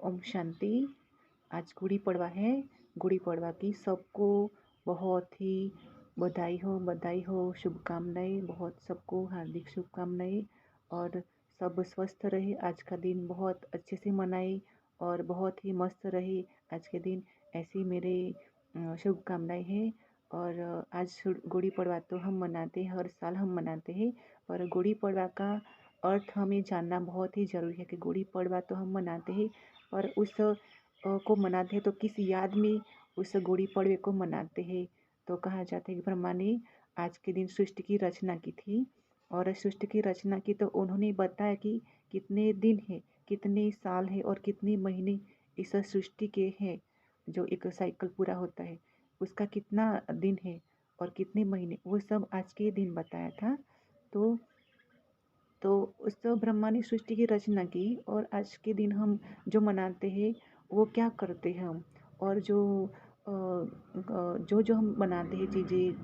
ओम शांति। आज गुड़ी पड़वा है। गुड़ी पड़वा की सबको बहुत ही बधाई हो, शुभकामनाएं। बहुत सबको हार्दिक शुभकामनाएं और सब स्वस्थ रहे। आज का दिन बहुत अच्छे से मनाए और बहुत ही मस्त रहे आज के दिन। ऐसी मेरे शुभकामनाएं हैं। और आज गुड़ी पड़वा तो हम मनाते हैं, हर साल हम मनाते हैं। पर गुड़ी पड़वा का अर्थ हमें जानना बहुत ही ज़रूरी है कि गुड़ी पड़वा तो हम मनाते हैं, और उस को मनाते हैं तो किस याद में उस गुड़ी पड़वे को मनाते हैं। तो कहा जाता है कि ब्रह्मा ने आज के दिन सृष्टि की रचना की थी, और सृष्टि की रचना की तो उन्होंने बताया कि कितने दिन है, कितने साल है और कितने महीने इस सृष्टि के हैं। जो एक साइकिल पूरा होता है उसका कितना दिन है और कितने महीने, वो सब आज के दिन बताया था। तो उस ब्रह्मा ने सृष्टि की रचना की, और आज के दिन हम जो मनाते हैं वो क्या करते हैं हम, और जो जो हम बनाते हैं चीज़ें,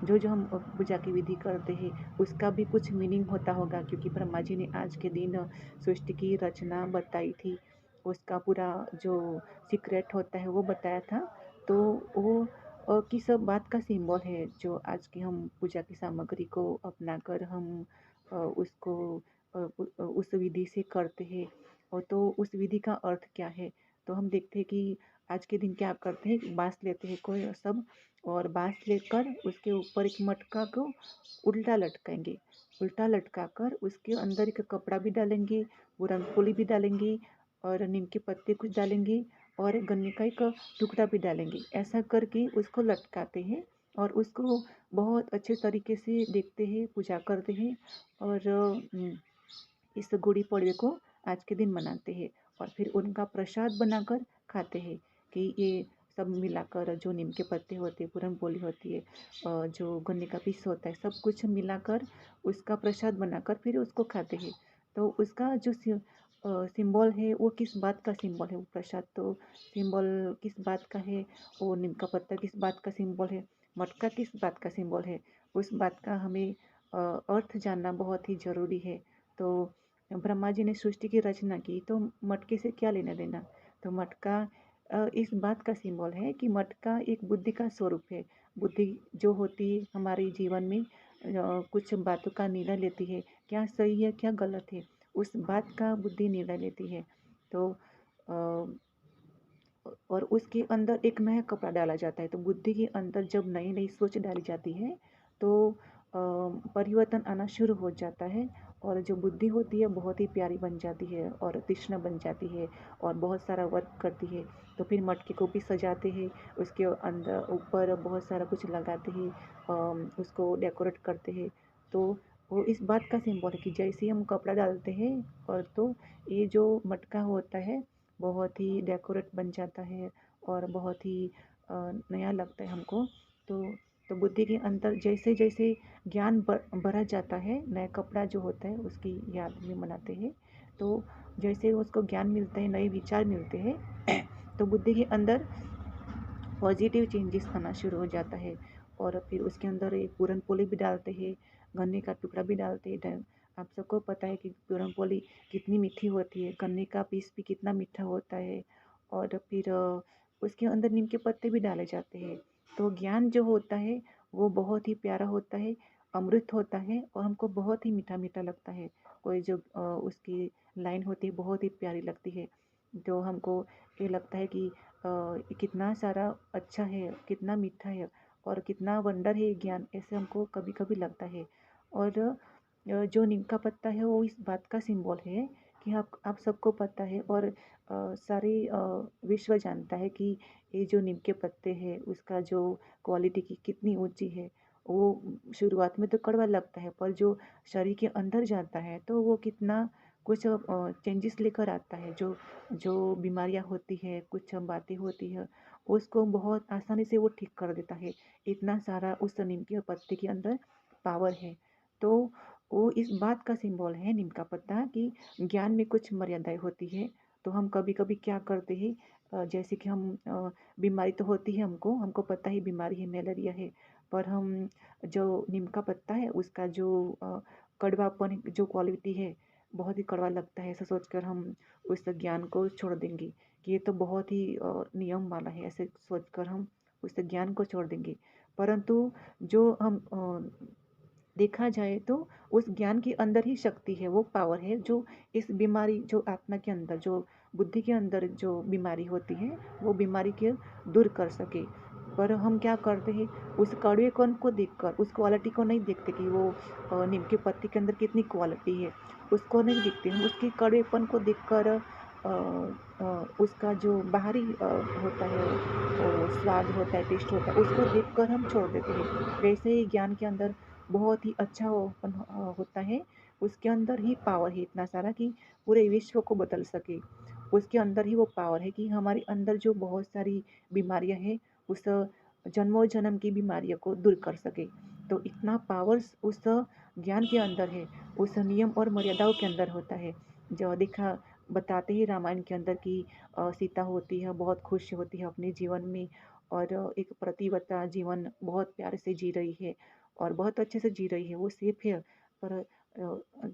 जो हम पूजा की विधि करते हैं उसका भी कुछ मीनिंग होता होगा, क्योंकि ब्रह्मा जी ने आज के दिन सृष्टि की रचना बताई थी। उसका पूरा जो सीक्रेट होता है वो बताया था। तो वो किस बात का सिंबल है जो आज की हम पूजा की सामग्री को अपनाकर हम उसको उस विधि से करते हैं। और तो उस विधि का अर्थ क्या है, तो हम देखते हैं कि आज के दिन क्या करते हैं, बांस लेते हैं कोई सब, और बांस लेकर उसके ऊपर एक मटका को उल्टा लटकाएंगे। उल्टा लटका कर उसके अंदर एक कपड़ा भी डालेंगे, वो रंगोली भी डालेंगे, और नीम के पत्ते कुछ डालेंगे, और गन्ने का एक टुकड़ा भी डालेंगे। ऐसा करके उसको लटकाते हैं और उसको बहुत अच्छे तरीके से देखते हैं, पूजा करते हैं। और इस गुड़ी पड़वे को आज के दिन मनाते हैं, और फिर उनका प्रसाद बनाकर खाते हैं। कि ये सब मिलाकर जो नीम के पत्ते होते हैं, पूरन पोली होती है, जो गन्ने का पीस होता है, सब कुछ मिलाकर उसका प्रसाद बनाकर फिर उसको खाते हैं। तो उसका जो सिंबल है वो किस बात का सिंबल है, वो प्रसाद तो सिंबल किस बात का है, वो नीम का पत्ता किस बात का सिंबल है, मटका किस बात का सिंबल है, उस बात का हमें अर्थ जानना बहुत ही ज़रूरी है। तो ब्रह्मा जी ने सृष्टि की रचना की तो मटके से क्या लेना देना। तो मटका इस बात का सिंबल है कि मटका एक बुद्धि का स्वरूप है। बुद्धि जो होती है हमारे जीवन में कुछ बातों का निर्णय लेती है, क्या सही है क्या गलत है, उस बात का बुद्धि निर्णय लेती है। तो अ, और उसके अंदर एक नया कपड़ा डाला जाता है। तो बुद्धि के अंदर जब नई नई सोच डाली जाती है तो परिवर्तन आना शुरू हो जाता है, और जो बुद्धि होती है बहुत ही प्यारी बन जाती है और तीक्ष्ण बन जाती है और बहुत सारा वर्क करती है। तो फिर मटके को भी सजाते हैं, उसके अंदर ऊपर बहुत सारा कुछ लगाते हैं, उसको डेकोरेट करते हैं। तो वो इस बात का सिंबल है कि जैसे हम कपड़ा डालते हैं, और तो ये जो मटका होता है बहुत ही डेकोरेट बन जाता है और बहुत ही नया लगता है हमको। तो बुद्धि के अंदर जैसे जैसे ज्ञान बढ़ा जाता है, नया कपड़ा जो होता है उसकी याद में मनाते हैं। तो जैसे उसको ज्ञान मिलता है, नए विचार मिलते हैं, तो बुद्धि के अंदर पॉजिटिव चेंजेस आना शुरू हो जाता है। और फिर उसके अंदर एक पूरन पोली भी डालते हैं, गन्ने का टुकड़ा भी डालते हैं। आप सबको पता है कि पूरन पोली कितनी मीठी होती है, गन्ने का पीस भी कितना मीठा होता है। और फिर उसके अंदर नीम के पत्ते भी डाले जाते हैं। तो ज्ञान जो होता है वो बहुत ही प्यारा होता है, अमृत होता है, और हमको बहुत ही मीठा मीठा लगता है। कोई जो उसकी लाइन होती है बहुत ही प्यारी लगती है। तो हमको ये लगता है कि कितना सारा अच्छा है, कितना मीठा है, और कितना वंडर है ज्ञान, ऐसे हमको कभी कभी लगता है। और जो नीम का पत्ता है वो इस बात का सिंबल है कि आप सबको पता है, और सारे विश्व जानता है कि ये जो नीम के पत्ते हैं उसका जो क्वालिटी की कितनी ऊंची है। वो शुरुआत में तो कड़वा लगता है, पर जो शरीर के अंदर जाता है तो वो कितना कुछ चेंजेस लेकर आता है। जो जो बीमारियां होती है, कुछ बातें होती है, उसको बहुत आसानी से वो ठीक कर देता है। इतना सारा उस नीम के पत्ते के अंदर पावर है। तो वो इस बात का सिंबल है नीम का पत्ता कि ज्ञान में कुछ मर्यादाएं होती है। तो हम कभी कभी क्या करते हैं, जैसे कि हम बीमारी तो होती है, हमको हमको पता है बीमारी है, मलेरिया है, पर हम जो नीम का पत्ता है उसका जो कड़वापन जो क्वालिटी है, बहुत ही कड़वा लगता है। ऐसा सोचकर हम उस ज्ञान को छोड़ देंगे कि ये तो बहुत ही नियम वाला है, ऐसे सोचकर हम उस ज्ञान को छोड़ देंगे। परंतु जो हम देखा जाए तो उस ज्ञान के अंदर ही शक्ति है, वो पावर है जो इस बीमारी, जो आत्मा के अंदर, जो बुद्धि के अंदर जो बीमारी होती है, वो बीमारी के दूर कर सके। पर हम क्या करते हैं, उस कड़वेपन को देखकर उस क्वालिटी को नहीं देखते कि वो नीम के पत्ते के अंदर कितनी क्वालिटी है, उसको नहीं देखते हम। उसके कड़वेपन को देखकर उसका जो बाहरी होता है, स्वाद होता है, टेस्ट होता है, उसको देखकर हम छोड़ देते हैं। वैसे ही ज्ञान के अंदर बहुत ही अच्छा होता है। उसके अंदर ही पावर है इतना सारा कि पूरे विश्व को बदल सके। उसके अंदर ही वो पावर है कि हमारे अंदर जो बहुत सारी बीमारियां हैं, उस जन्मों जन्म की बीमारियों को दूर कर सके। तो इतना पावर उस ज्ञान के अंदर है, उस नियम और मर्यादाओं के अंदर होता है। जो देखा बताते ही रामायण के अंदर कि सीता होती है, बहुत खुश होती है अपने जीवन में, और एक प्रतिव्रता जीवन बहुत प्यार से जी रही है और बहुत अच्छे से जी रही है, वो सेफ है। पर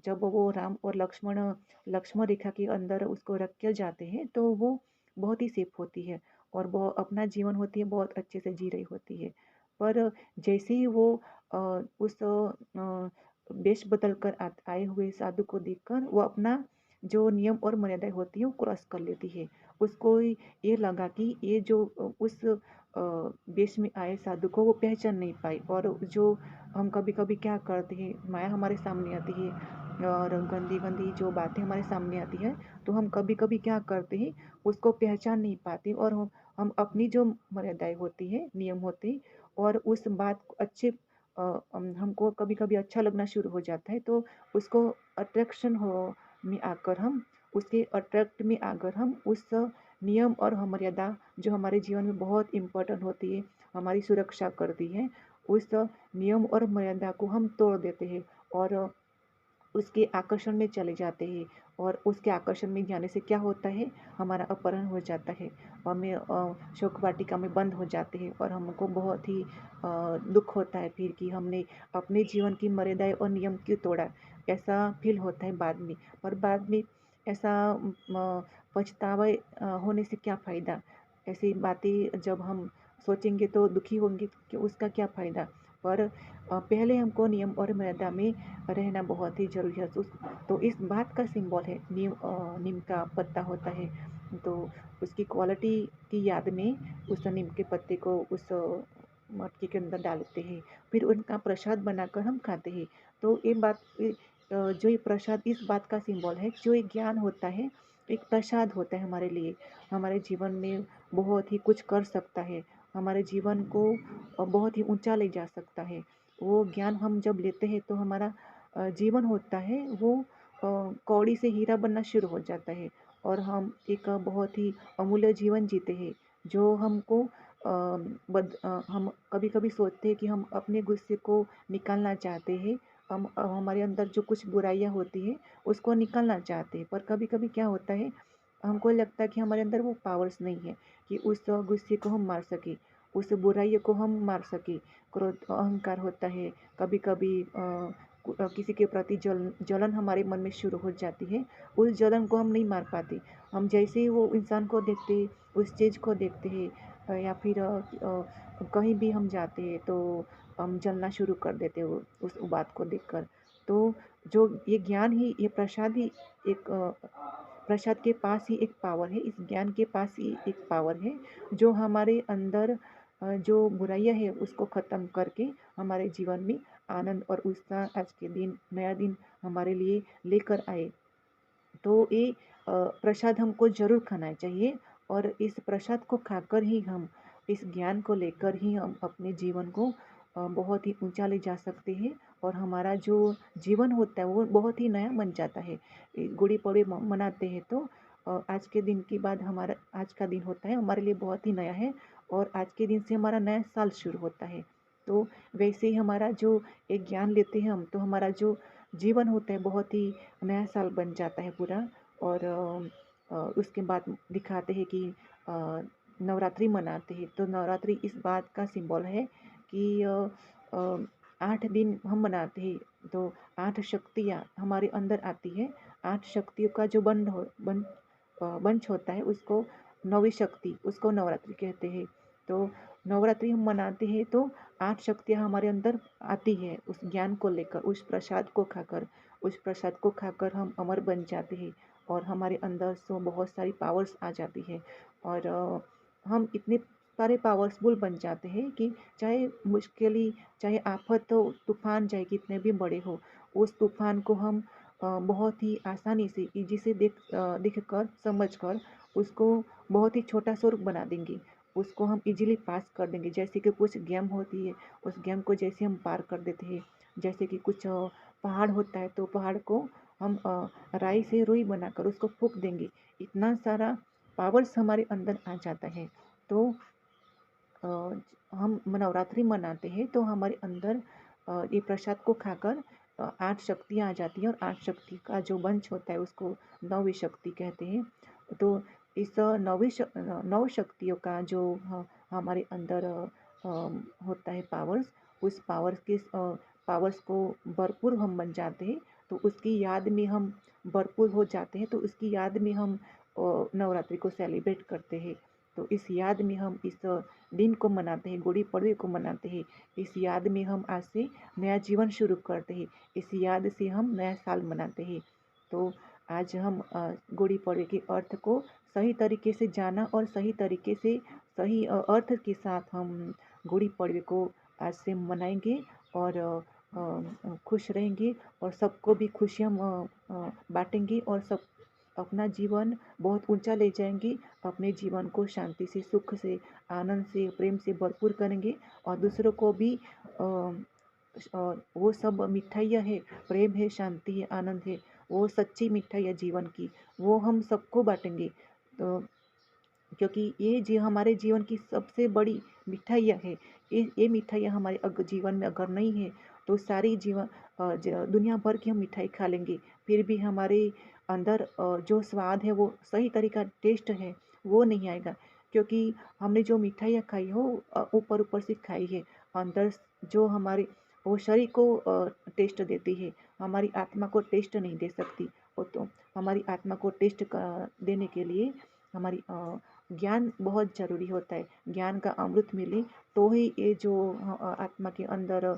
जब वो राम और लक्ष्मण रेखा के अंदर उसको रख कर जाते हैं, तो वो बहुत ही सेफ होती है और वो अपना जीवन होती है बहुत अच्छे से जी रही होती है। पर जैसे ही वो उस वेश बदल कर आए हुए साधु को देखकर वो अपना जो नियम और मर्यादाएं होती है वो क्रॉस कर लेती है। उसको ये लगा कि ये जो उस वेश में आए साधु को वो पहचान नहीं पाई, और जो हम कभी कभी क्या करते हैं, माया हमारे सामने आती है और गंदी गंदी जो बातें हमारे सामने आती है, तो हम कभी कभी क्या करते हैं, उसको पहचान नहीं पाते, और हम अपनी जो मर्यादाएं होती है, नियम होते हैं, और उस बात को अच्छे हमको कभी कभी अच्छा लगना शुरू हो जाता है, तो उसको अट्रैक्शन हो में आकर हम उसके अट्रैक्ट में आकर हम उस नियम और मर्यादा जो हमारे जीवन में बहुत इम्पोर्टेंट होती है, हमारी सुरक्षा करती है, उस नियम और मर्यादा को हम तोड़ देते हैं और उसके आकर्षण में चले जाते हैं। और उसके आकर्षण में जाने से क्या होता है, हमारा अपहरण हो जाता है, हमें शोक वाटिका में बंद हो जाते हैं, और हमको बहुत ही दुख होता है फिर कि हमने अपने जीवन की मर्यादाएं और नियम क्यों तोड़ा। ऐसा फील होता है बाद में, पर बाद में ऐसा पछतावा होने से क्या फ़ायदा। ऐसी बातें जब हम सोचेंगे तो दुखी होंगे कि उसका क्या फ़ायदा। पर पहले हमको नियम और मर्यादा में रहना बहुत ही ज़रूरी है। तो इस बात का सिंबल है, नीम का पत्ता होता है, तो उसकी क्वालिटी की याद में उस नीम के पत्ते को उस मटके के अंदर डालते हैं, फिर उनका प्रसाद बनाकर हम खाते हैं। तो ये बात जो ये प्रसाद इस बात का सिंबल है, जो एक ज्ञान होता है, एक प्रसाद होता है हमारे लिए, हमारे जीवन में बहुत ही कुछ कर सकता है, हमारे जीवन को बहुत ही ऊंचा ले जा सकता है। वो ज्ञान हम जब लेते हैं तो हमारा जीवन होता है वो कौड़ी से हीरा बनना शुरू हो जाता है, और हम एक बहुत ही अमूल्य जीवन जीते हैं। जो हमको हम कभी कभी सोचते हैं कि हम अपने गुस्से को निकालना चाहते हैं, हम हमारे अंदर जो कुछ बुराइयां होती है उसको निकालना चाहते हैं, पर कभी कभी क्या होता है, हमको लगता है कि हमारे अंदर वो पावर्स नहीं है कि उस गुस्से को हम मार सके, उस बुराइयों को हम मार सके। क्रोध, अहंकार होता है, कभी कभी किसी के प्रति जलन हमारे मन में शुरू हो जाती है, उस जलन को हम नहीं मार पाते। हम जैसे ही वो इंसान को देखते, उस चीज़ को देखते हैं, या फिर कहीं भी हम जाते हैं तो हम जलना शुरू कर देते हो उस बात को देखकर। तो जो ये ज्ञान ही, ये प्रसाद ही एक प्रसाद के पास ही एक पावर है, इस ज्ञान के पास ही एक पावर है, जो हमारे अंदर जो बुराइयां है उसको ख़त्म करके हमारे जीवन में आनंद और उत्साह, आज के दिन नया दिन हमारे लिए लेकर आए। तो ये प्रसाद हमको ज़रूर खाना चाहिए, और इस प्रसाद को खाकर ही हम, इस ज्ञान को लेकर ही हम अपने जीवन को बहुत ही ऊंचा ले जा सकते हैं, और हमारा जो जीवन होता है वो बहुत ही नया बन जाता है। गुड़ी पड़े मनाते हैं तो आज के दिन के बाद हमारा आज का दिन होता है हमारे लिए बहुत ही नया है, और आज के दिन से हमारा नया साल शुरू होता है। तो वैसे ही हमारा जो एक ज्ञान लेते हैं हम, तो हमारा जो जीवन होता है बहुत ही नया साल बन जाता है पूरा। और उसके बाद दिखाते हैं कि नवरात्रि मनाते हैं, तो नवरात्रि इस बात का सिंबल है कि 8 दिन हम मनाते हैं, तो 8 शक्तियाँ हमारे अंदर आती है, 8 शक्तियों का जो बंच होता है उसको नौवीं शक्ति, उसको नवरात्रि कहते हैं। तो नवरात्रि हम मनाते हैं तो 8 शक्तियाँ हमारे अंदर आती है उस ज्ञान को लेकर, उस प्रसाद को खाकर हम अमर बन जाते हैं और हमारे अंदर से बहुत सारी पावर्स आ जाती है और हम इतने सारे पावरफुल बन जाते हैं कि चाहे मुश्किल, चाहे आफत हो, तूफान चाहे कितने भी बड़े हो, उस तूफान को हम बहुत ही आसानी से इजी से देख कर समझ कर उसको बहुत ही छोटा स्वरूप बना देंगे, उसको हम इजीली पास कर देंगे। जैसे कि कुछ गेम होती है, उस गेम को जैसे हम पार कर देते हैं, जैसे कि कुछ पहाड़ होता है तो पहाड़ को हम राई से रुई बनाकर उसको फूंक देंगे, इतना सारा पावर्स हमारे अंदर आ जाता है। तो अ, हम नवरात्रि मनाते हैं तो हमारे अंदर ये प्रसाद को खाकर 8 शक्तियाँ आ जाती हैं और 8 शक्ति का जो वंश होता है उसको नौवीं शक्ति कहते हैं। तो इस 9 शक्तियों का जो हमारे अंदर होता है पावर्स, उस पावर्स को भरपूर हम बन जाते हैं, तो उसकी याद में हम भरपूर हो जाते हैं, तो उसकी याद में हम नवरात्रि को सेलिब्रेट करते हैं। तो इस याद में हम इस दिन को मनाते हैं, गुड़ी पड़वे को मनाते हैं। इस याद में हम आज से नया जीवन शुरू करते हैं, इस याद से हम नया साल मनाते हैं। तो आज हम गुड़ी पड़वे के अर्थ को सही तरीके से जाना और सही तरीके से सही अर्थ के साथ हम गुड़ी पड़वे को आज से मनाएंगे और खुश रहेंगे और सबको भी खुशियाँ बांटेंगे और सब अपना जीवन बहुत ऊंचा ले जाएंगे, अपने जीवन को शांति से, सुख से, आनंद से, प्रेम से भरपूर करेंगे और दूसरों को भी वो सब मिठाइयाँ है, प्रेम है, शांति है, आनंद है, वो सच्ची मिठाई है जीवन की, वो हम सबको बांटेंगे। तो क्योंकि ये जी हमारे जीवन की सबसे बड़ी मिठाइयाँ है। ये मिठाइयाँ हमारे जीवन में अगर नहीं है तो सारी दुनिया भर की हम मिठाई खा लेंगे, फिर भी हमारे अंदर जो स्वाद है, वो सही तरीका टेस्ट है वो नहीं आएगा। क्योंकि हमने जो मिठाइयाँ खाई हो ऊपर ऊपर से खाई है, अंदर जो हमारे वो शरीर को टेस्ट देती है, हमारी आत्मा को टेस्ट नहीं दे सकती। वो तो हमारी आत्मा को टेस्ट देने के लिए हमारी ज्ञान बहुत ज़रूरी होता है। ज्ञान का अमृत मिले तो ही ये जो आत्मा के अंदर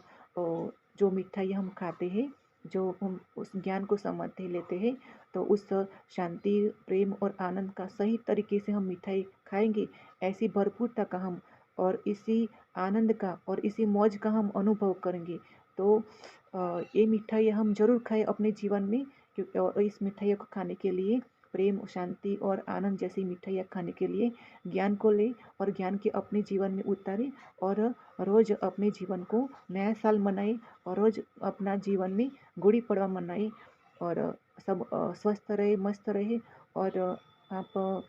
जो मिठाई हम खाते हैं, जो हम उस ज्ञान को समझते लेते हैं, तो उस शांति, प्रेम और आनंद का सही तरीके से हम मिठाई खाएंगे, ऐसी भरपूरता का हम और इसी आनंद का और इसी मौज का हम अनुभव करेंगे। तो ये मिठाई हम जरूर खाएं अपने जीवन में, क्योंकि और इस मिठाइयों को खाने के लिए, प्रेम, शांति और आनंद जैसी मिठाइयाँ खाने के लिए ज्ञान को ले और ज्ञान के अपने जीवन में उतारे और रोज़ अपने जीवन को नया साल मनाए और रोज़ अपना जीवन में गुड़ी पड़वा मनाए और सब स्वस्थ रहे, मस्त रहे और आप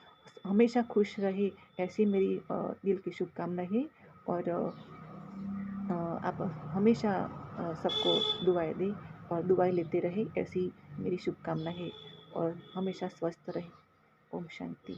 हमेशा खुश रहे, ऐसी मेरी दिल की शुभकामना है। और आप हमेशा सबको दुआएं दें और दुआएं लेते रहे, ऐसी मेरी शुभकामना है और हमेशा स्वस्थ रहे। ओम शांति।